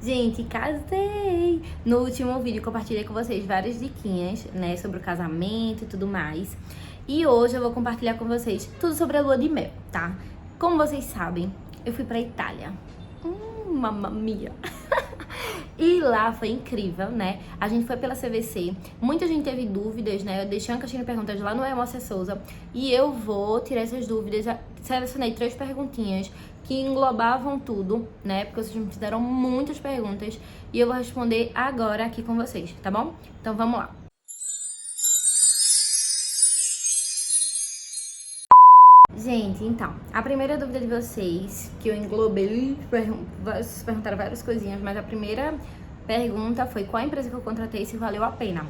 Gente, casei! No último vídeo compartilhei com vocês várias diquinhas, né, sobre o casamento e tudo mais. E hoje eu vou compartilhar com vocês tudo sobre a lua de mel, tá? Como vocês sabem, eu fui pra Itália. Mamma mia! E lá foi incrível, né? A gente foi pela CVC, muita gente teve dúvidas, né? Eu deixei uma caixinha de perguntas lá no Emócia Souza e eu vou tirar essas dúvidas. Selecionei 3 perguntinhas que englobavam tudo, né? Porque vocês me fizeram muitas perguntas e eu vou responder agora aqui com vocês, tá bom? Então vamos lá. Gente, então, a primeira dúvida de vocês, que eu englobei, vocês perguntaram várias coisinhas, mas a primeira pergunta foi qual empresa que eu contratei e se valeu a pena.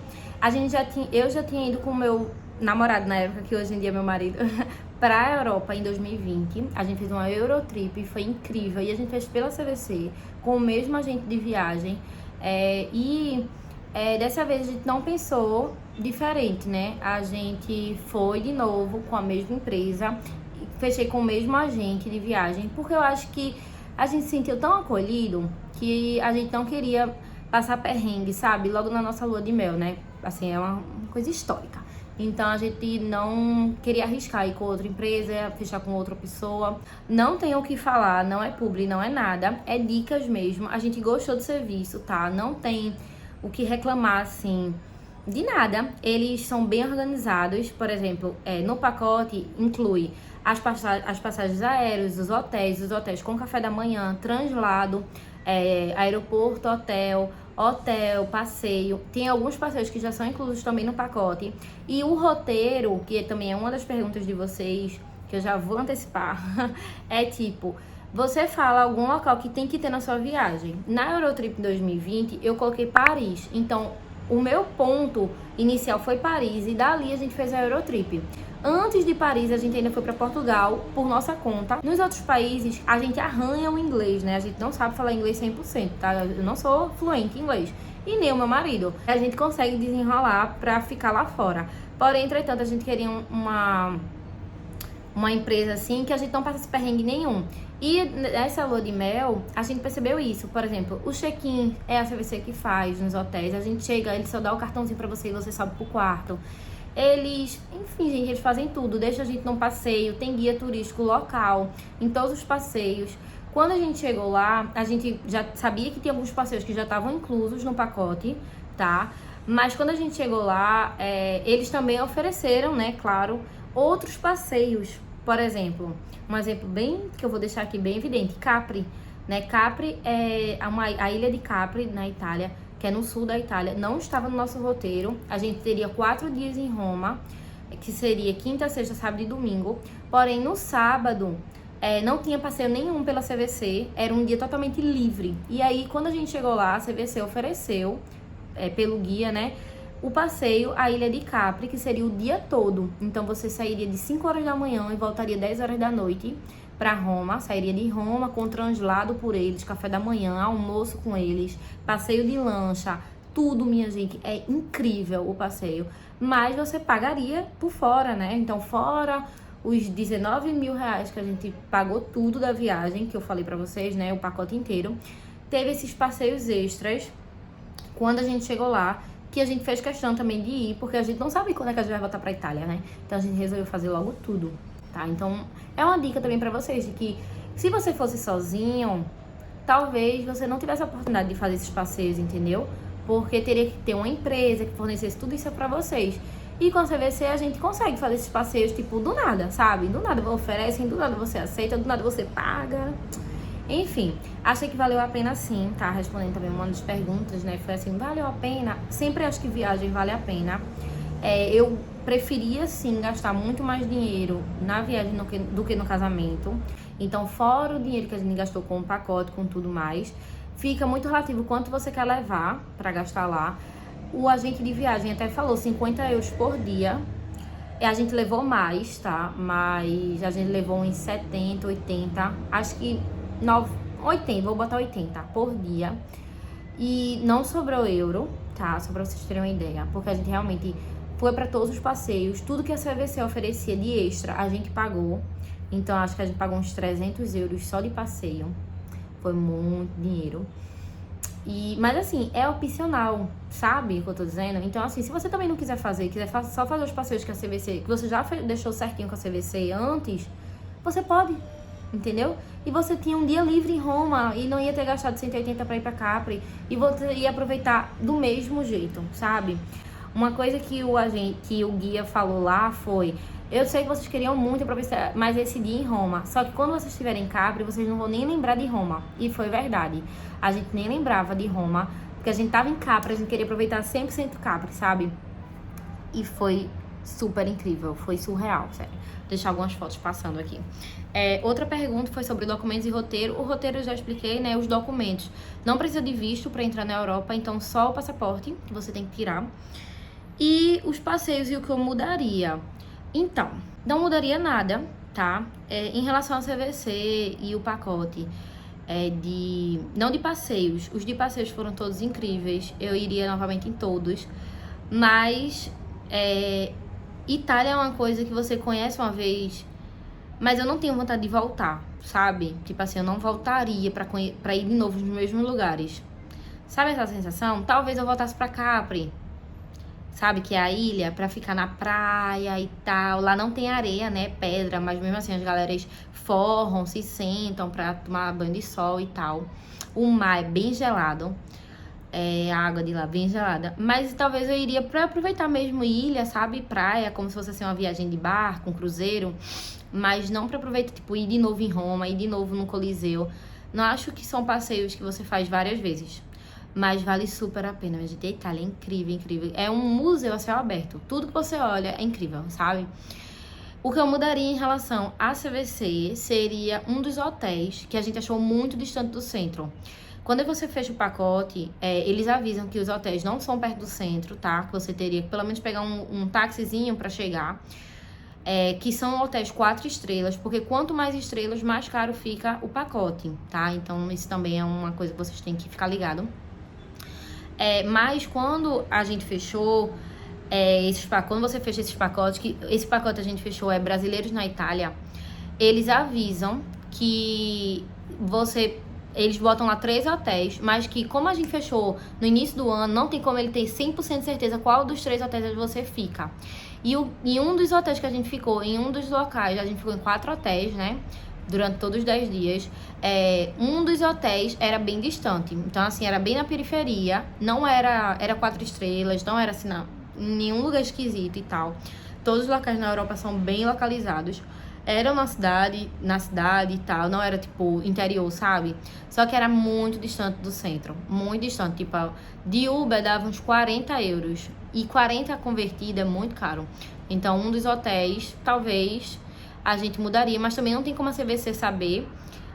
Eu já tinha ido com o meu namorado na época, que hoje em dia é meu marido, pra Europa em 2020. A gente fez uma Eurotrip, foi incrível, e a gente fez pela CVC, com o mesmo agente de viagem, dessa vez a gente não pensou diferente, né? A gente foi de novo com a mesma empresa, fechei com o mesmo agente de viagem, porque eu acho que a gente se sentiu tão acolhido que a gente não queria passar perrengue, sabe? Logo na nossa lua de mel, né? Assim, é uma coisa histórica. Então a gente não queria arriscar ir com outra empresa, fechar com outra pessoa. Não tem o que falar, não é publi, não é nada, é dicas mesmo. A gente gostou do serviço, tá? Não tem o que reclamar, assim, de nada. Eles são bem organizados. Por exemplo, no pacote inclui as passagens aéreas, os hotéis com café da manhã, translado, aeroporto, hotel, passeio. Tem alguns passeios que já são inclusos também no pacote. E o roteiro, que também é uma das perguntas de vocês, que eu já vou antecipar, é tipo, você fala algum local que tem que ter na sua viagem. Na Eurotrip 2020, eu coloquei Paris. Então, o meu ponto inicial foi Paris e dali a gente fez a Eurotrip. Antes de Paris, a gente ainda foi para Portugal por nossa conta. Nos outros países, a gente arranha o inglês, né? A gente não sabe falar inglês 100%, tá? Eu não sou fluente em inglês. E nem o meu marido. A gente consegue desenrolar para ficar lá fora. Porém, entretanto, a gente queria uma empresa assim que a gente não passasse perrengue nenhum. E nessa lua de mel, a gente percebeu isso. Por exemplo, o check-in é a CVC que faz nos hotéis. A gente chega, ele só dá o cartãozinho pra você e você sobe pro quarto. Enfim, gente, eles fazem tudo. Deixa a gente num passeio, tem guia turístico local em todos os passeios. Quando a gente chegou lá, a gente já sabia que tinha alguns passeios que já estavam inclusos no pacote, tá? Mas quando a gente chegou lá, eles também ofereceram, né, claro, outros passeios. Por exemplo, um exemplo bem que eu vou deixar aqui bem evidente, Capri, né? Capri é a ilha de Capri na Itália, que é no sul da Itália, não estava no nosso roteiro. A gente teria 4 dias em Roma, que seria quinta, sexta, sábado e domingo. Porém, no sábado, não tinha passeio nenhum pela CVC, era um dia totalmente livre. E aí, quando a gente chegou lá, a CVC ofereceu, pelo guia, né, o passeio à Ilha de Capri, que seria o dia todo. Então, você sairia de 5 horas da manhã e voltaria 10 horas da noite para Roma. Sairia de Roma com translado por eles, café da manhã, almoço com eles, passeio de lancha, tudo, minha gente. É incrível o passeio. Mas você pagaria por fora, né? Então, fora os 19 mil reais que a gente pagou tudo da viagem, que eu falei pra vocês, né? O pacote inteiro. Teve esses passeios extras quando a gente chegou lá, que a gente fez questão também de ir, porque a gente não sabe quando é que a gente vai voltar pra Itália, né? Então a gente resolveu fazer logo tudo, tá? Então é uma dica também pra vocês, de que se você fosse sozinho, talvez você não tivesse a oportunidade de fazer esses passeios, entendeu? Porque teria que ter uma empresa que fornecesse tudo isso pra vocês. E com a CVC a gente consegue fazer esses passeios, tipo, do nada, sabe? Do nada oferecem, do nada você aceita, do nada você paga. Enfim, achei que valeu a pena sim, tá? Respondendo também uma das perguntas, né? Foi assim, valeu a pena? Sempre acho que viagem vale a pena. Eu preferia, sim, gastar muito mais dinheiro na viagem do que no casamento. Então, fora o dinheiro que a gente gastou com o pacote, com tudo mais, fica muito relativo quanto você quer levar pra gastar lá. O agente de viagem até falou 50 euros por dia. A gente levou mais, tá? Mas a gente levou uns 70, 80, acho que 80, vou botar 80 por dia. E não sobrou euro, tá? Só pra vocês terem uma ideia. Porque a gente realmente foi pra todos os passeios. Tudo que a CVC oferecia de extra, a gente pagou. Então, acho que a gente pagou uns 300 euros só de passeio. Foi muito dinheiro. Mas assim, é opcional, sabe o que eu tô dizendo? Então assim, se você também não quiser fazer, só fazer os passeios que a CVC, que você já deixou certinho com a CVC antes, você pode, entendeu? E você tinha um dia livre em Roma e não ia ter gastado 180 pra ir pra Capri, e você ia aproveitar do mesmo jeito, sabe? Uma coisa que o guia falou lá foi: eu sei que vocês queriam muito aproveitar mais esse dia em Roma, só que quando vocês estiverem em Capri, vocês não vão nem lembrar de Roma. E foi verdade. A gente nem lembrava de Roma, porque a gente tava em Capri, a gente queria aproveitar 100% Capri, sabe? E foi super incrível, foi surreal, sério. Vou deixar algumas fotos passando aqui. Outra pergunta foi sobre documentos e roteiro. O roteiro eu já expliquei, né? Os documentos. Não precisa de visto para entrar na Europa, então só o passaporte que você tem que tirar. E os passeios e o que eu mudaria. Então, não mudaria nada, tá? Em relação ao CVC e o pacote não de passeios. Os de passeios foram todos incríveis. Eu iria novamente em todos. Mas Itália é uma coisa que você conhece uma vez, mas eu não tenho vontade de voltar, sabe? Tipo assim, eu não voltaria pra ir de novo nos mesmos lugares. Sabe essa sensação? Talvez eu voltasse pra Capri, sabe? Que é a ilha, pra ficar na praia e tal. Lá não tem areia, né? Pedra, mas mesmo assim as galeras forram, se sentam pra tomar banho de sol e tal. O mar é bem gelado. A água de lá bem gelada. Mas talvez eu iria pra aproveitar mesmo ilha, sabe? Praia, como se fosse assim uma viagem de barco, um cruzeiro. Mas não pra aproveitar, tipo, ir de novo em Roma, ir de novo no Coliseu. Não acho que são passeios que você faz várias vezes. Mas vale super a pena, gente. A Itália é incrível, incrível. É um museu a céu aberto. Tudo que você olha é incrível, sabe? O que eu mudaria em relação à CVC seria um dos hotéis que a gente achou muito distante do centro. Quando você fecha o pacote, eles avisam que os hotéis não são perto do centro, tá? Que você teria que pelo menos pegar um taxizinho pra chegar. Que são hotéis 4 estrelas, porque quanto mais estrelas, mais caro fica o pacote, tá? Então isso também é uma coisa que vocês têm que ficar ligado. Mas quando a gente fechou quando você fecha esses pacotes, que esse pacote a gente fechou Brasileiros na Itália, eles avisam que eles botam lá 3 hotéis, mas que como a gente fechou no início do ano, não tem como ele ter 100% de certeza qual dos 3 hotéis você fica. E um dos hotéis que a gente ficou, em um dos locais, a gente ficou em 4 hotéis, né? Durante todos os 10 dias. Um dos hotéis era bem distante. Então, assim, era bem na periferia. Não era 4 estrelas, não era assim, em nenhum lugar esquisito e tal. Todos os locais na Europa são bem localizados. Eram na cidade e tal, não era tipo interior, sabe? Só que era muito distante do centro, muito distante. Tipo, de Uber dava uns 40 euros. E 40 convertido é muito caro. Então, um dos hotéis, talvez a gente mudaria, mas também não tem como a CVC saber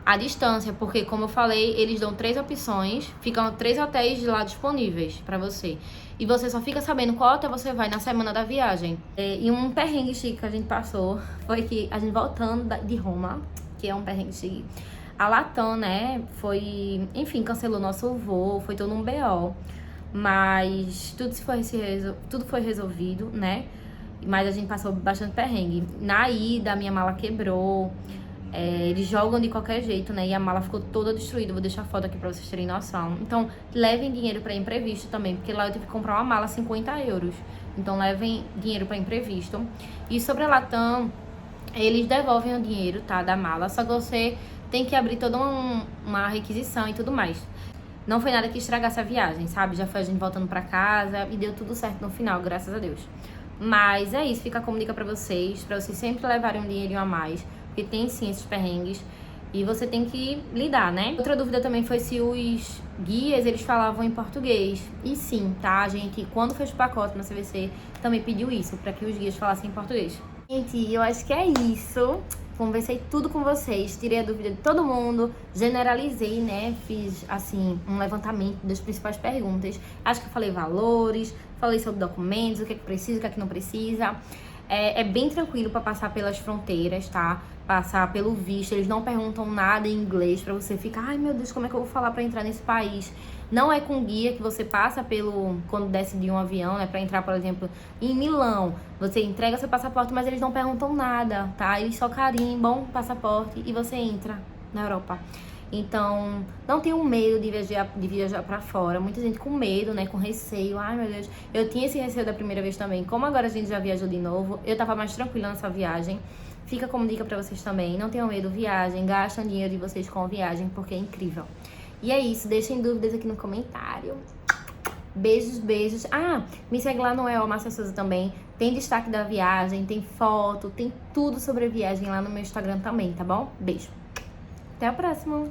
a distância, porque como eu falei, eles dão 3 opções, ficam 3 hotéis de lá disponíveis pra você. E você só fica sabendo qual hotel você vai na semana da viagem. E um perrengue chique que a gente passou foi que a gente voltando de Roma, que é um perrengue chique, a Latam, né, enfim, cancelou nosso voo, foi todo um BO. Mas tudo foi resolvido, né? Mas a gente passou bastante perrengue. Na ida, a minha mala quebrou. Eles jogam de qualquer jeito, né? E a mala ficou toda destruída. Vou deixar a foto aqui pra vocês terem noção. Então, levem dinheiro pra imprevisto também, porque lá eu tive que comprar uma mala 50 euros. Então, levem dinheiro pra imprevisto. E sobre a Latam, eles devolvem o dinheiro, tá? Da mala. Só que você tem que abrir toda uma requisição e tudo mais. Não foi nada que estragasse a viagem, sabe? Já foi a gente voltando pra casa e deu tudo certo no final, graças a Deus. Mas é isso, fica como dica pra vocês sempre levarem um dinheirinho a mais, porque tem sim esses perrengues e você tem que lidar, né? Outra dúvida também foi se os guias, eles falavam em português. E sim, tá? A gente, quando fez o pacote na CVC, também pediu isso, pra que os guias falassem em português. Gente, eu acho que é isso. Conversei tudo com vocês, tirei a dúvida de todo mundo, generalizei, né? Fiz, assim, um levantamento das principais perguntas. Acho que eu falei valores, falei sobre documentos, o que é que precisa, o que é que não precisa. É bem tranquilo para passar pelas fronteiras, tá? Passar pelo visto, eles não perguntam nada em inglês pra você ficar, ai meu Deus, como é que eu vou falar pra entrar nesse país? Não é com guia que você passa quando desce de um avião, né? Pra entrar, por exemplo, em Milão. Você entrega seu passaporte, mas eles não perguntam nada, tá? Eles só carimbam o passaporte e você entra na Europa. Então, não tenham medo de viajar pra fora. Muita gente com medo, né? Com receio. Ai, meu Deus. Eu tinha esse receio da primeira vez também. Como agora a gente já viajou de novo, eu tava mais tranquila nessa viagem. Fica como dica pra vocês também. Não tenham medo, viagem. Gastem dinheiro de vocês com viagem, porque é incrível. E é isso. Deixem dúvidas aqui no comentário. Beijos, beijos. Ah, me segue lá no Márcia Souza também. Tem destaque da viagem, tem foto, tem tudo sobre a viagem lá no meu Instagram também, tá bom? Beijo. Até a próxima.